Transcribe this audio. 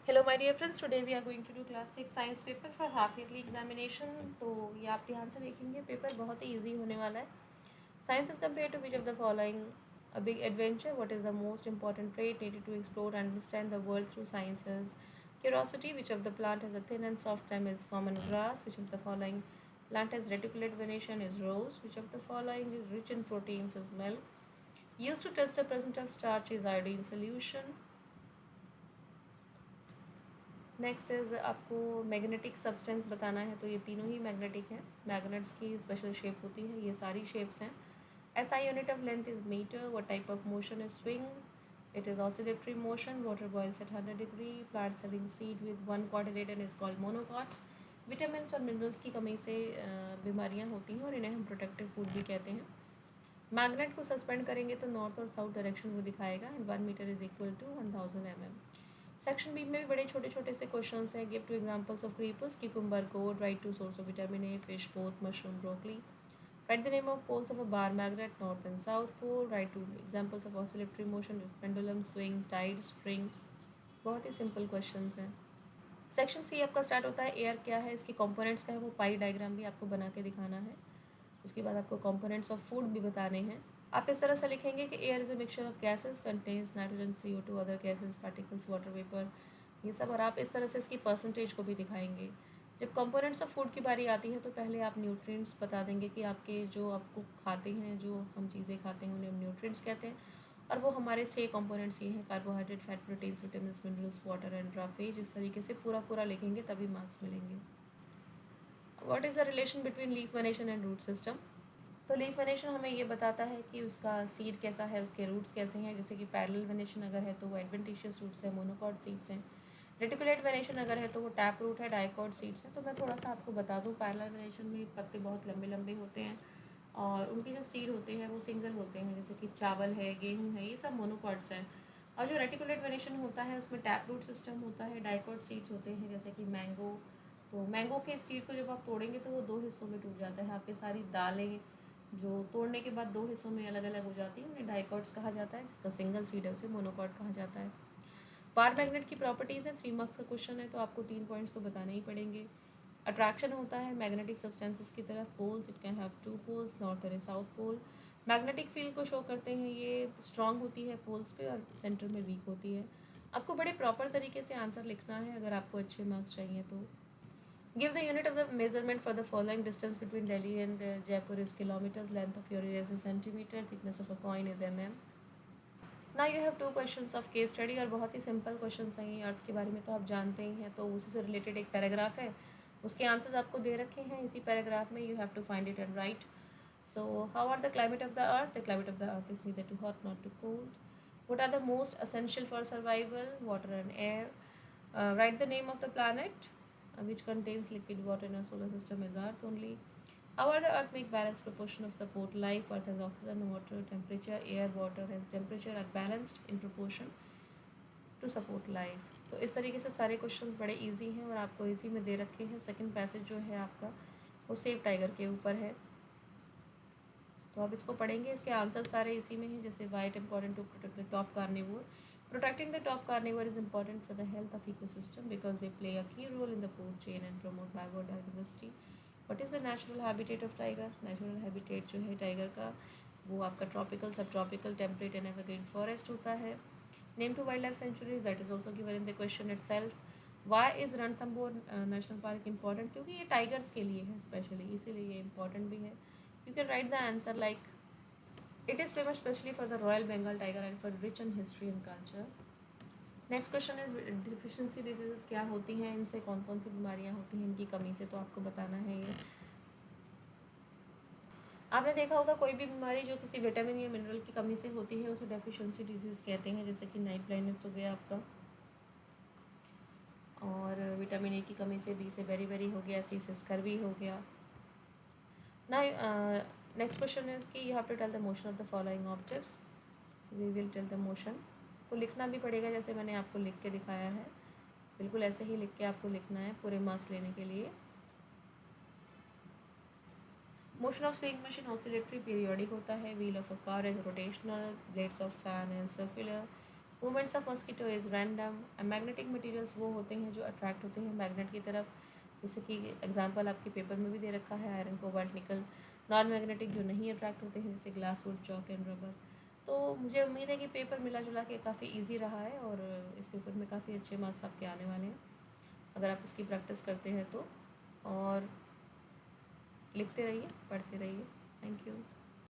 Hello my dear friends, today we are going to do class 6 science paper for half yearly examination. तो ये आप ध्यान से देखेंगे, पेपर बहुत ही इजी होने वाला है। Science is compare to which of the following a big adventure, what is the most important trait needed to explore and understand the world through sciences. Curiosity, which of the plant has a thin and soft stem is common grass, which of the following plant has reticulate venation is rose, which of the following is rich in proteins is milk, used to test the presence of starch is iodine solution। Next is आपको magnetic substance बताना है, तो ये तीनों ही magnetic हैं। Magnets की special shape होती है, ये सारी शेप्स हैं। SI unit of length is metre, what type of motion is swing, it is oscillatory motion, water boils at 100 degree, plants having seed with one cotyledon is called monocots. Vitamin और minerals की कमी से बीमारियां होती हैं और इन्हें हम प्रोटेक्टिव फूड भी कहते हैं। मैग्नेट को सस्पेंड करेंगे तो नॉर्थ और साउथ डायरेक्शन वो दिखाएगा and 1 metre is equal to 1000 mm। Section B में भी बड़े छोटे छोटे से क्वेश्चंस हैं। Give two examples of creepers, cucumber, gourd, write two source of vitamin A, fish, पोथ, mushroom, broccoli. Write the name of poles of a bar magnet, north and south pole. Write two examples of oscillatory motion, pendulum, swing, tide, spring. बहुत ही simple questions हैं। Section C आपका start होता है, air क्या है, इसके components क्या है, वो पाई डायग्राम भी आपको बना के दिखाना है। उसके बाद आपको कंपोनेंट्स ऑफ फूड भी बताने हैं। आप इस तरह से लिखेंगे कि air is a mixture of gases, contains nitrogen, CO2, other gases, particles, water vapour, ये सब। और आप इस तरह से इसकी परसेंटेज को भी दिखाएंगे। जब कंपोनेंट्स ऑफ फूड की बारी आती है तो पहले आप न्यूट्रिएंट्स बता देंगे कि आपके जो आपको खाते हैं, जो हम चीज़ें खाते हैं उन्हें हम न्यूट्रिएंट्स कहते हैं। और वो हमारे 6 कंपोनेंट्स ये हैं, carbohydrate, fat, proteins, vitamin, minerals, water and ड्राफेज। इस तरीके से पूरा पूरा लिखेंगे तभी मार्क्स मिलेंगे। What is the relation between leaf venation and root system. तो लीफ वेनेशन हमें ये बताता है कि उसका सीड कैसा है, उसके रूट्स कैसे हैं। जैसे कि पैरेलल वेनेशन अगर है तो वो एडवेंटिशियस रूट्स हैं, मोनोकॉट सीड्स हैं। रेटिकुलेट वेनेशन अगर है तो वो टैप रूट है, डाइकॉट सीड्स हैं। तो मैं थोड़ा सा आपको बता दूँ, पैरेलल वेनेशन में पत्ते बहुत लंबे लंबे होते हैं और उनके जो सीड होते हैं वो सिंगल होते हैं, जैसे कि चावल है, गेहूँ है, ये सब मोनोकॉट्स हैं। और जो रेटिकुलेट वेनेशन होता है उसमें टैप रूट सिस्टम होता है, डाइकॉट सीड्स होते हैं, जैसे कि मैंगो। तो मैंगो के सीड को जब आप तोड़ेंगे तो वो 2 हिस्सों में टूट जाता है। आपकी सारी दालें जो तोड़ने के बाद 2 हिस्सों में अलग अलग हो जाती हैं, उन्हें डाइकॉट्स कहा जाता है। जिसका सिंगल सीड है उसे मोनोकॉट कहा जाता है। बार मैग्नेट की प्रॉपर्टीज़ हैं, 3 मार्क्स का क्वेश्चन है तो आपको 3 पॉइंट्स तो बताने ही पड़ेंगे। अट्रैक्शन होता है मैग्नेटिक सब्सटेंसेस की तरफ। Poles, it can have 2 poles, north and south pole. Magnetic field को शो करते हैं, ये स्ट्रांग होती है पोल्स पे और सेंटर में वीक होती है। आपको बड़े प्रॉपर तरीके से आंसर लिखना है अगर आपको अच्छे मार्क्स चाहिए तो। Give the unit of the measurement for the following. Distance between Delhi and Jaipur is kilometers. Length of your ear is a centimeter. Thickness of a coin is mm. Now you have 2 questions of case study और बहुत ही simple questions हैं। अर्थ के बारे में तो आप जानते ही हैं, तो उसी से रिलेटेड एक पैराग्राफ है, उसके आंसर्स आपको दे रखे हैं इसी पैराग्राफ में। You have to find it and write. So how are the climate of the earth? The climate of the earth is neither too hot nor too cold. What are the most essential for survival? Water and air. Write the name of the planet which contains liquid water in our solar system is Earth only. How are the Earth make balanced proportion of support life? Earth has oxygen, water, temperature, air, water and temperature are balanced in proportion to support life. तो इस तरीके से सारे questions बड़े easy हैं और आपको इसी में दे रखे हैं। सेकंड पैसेज जो है आपका वो सेव टाइगर के ऊपर है, तो आप इसको पढ़ेंगे। इसके आंसर सारे इसी में हैं, जैसे why it important to protect the top carnivore. Protecting the top carnivore is important for the health of ecosystem because they play a key role in the food chain and promote biodiversity. What is the natural habitat of tiger. Natural habitat जो है tiger का वो आपका tropical, sub tropical, temperate and evergreen forest होता है। Name two wildlife sanctuaries, that is also given in the question itself. Why is Ranthambore national park important, क्योंकि ये tigers के लिए है स्पेशली, इसीलिए ये इंपॉर्टेंट भी है। You can write the answer like it is famous especially for the Royal Bengal tiger and for rich in history and culture. Next question is deficiency diseases क्या होती हैं, इनसे कौन कौन सी बीमारियां होती हैं इनकी कमी से, तो आपको बताना है ये। आपने देखा होगा कोई भी बीमारी जो किसी विटामिन या मिनरल की कमी से होती है उसे डेफिशिएंसी डिजीज़ कहते हैं, जैसे कि नाइट ब्लाइंडनेस हो गया आपका, और विटामिन ए की कमी से बी से बेरी बेरी हो गया, सी से स्कर्वी हो गया ना। नेक्स्ट क्वेश्चन इज कि you have to tell the motion of the following objects. So we will tell the motion. को लिखना भी पड़ेगा जैसे मैंने आपको लिख के दिखाया है, बिल्कुल ऐसे ही लिख के आपको लिखना है पूरे मार्क्स लेने के लिए। Motion of swing machine oscillatory periodic होता है। Wheel of a car is rotational, blades of fan is circular, movements of mosquito is random. Magnetic materials वो होते हैं जो अट्रैक्ट होते हैं मैग्नेट की तरफ, जैसे कि एग्जांपल आपके पेपर में भी दे रखा है आयरन, कोबाल्ट, निकल। नॉन मैग्नेटिक जो नहीं अट्रैक्ट होते हैं जैसे glass, would, chalk and rubber. तो मुझे उम्मीद है कि पेपर मिला जुला के काफ़ी ईजी रहा है और इस पेपर में काफ़ी अच्छे मार्क्स आपके आने वाले हैं अगर आप इसकी प्रैक्टिस करते हैं तो। और लिखते रहिए, पढ़ते रहिए। Thank you.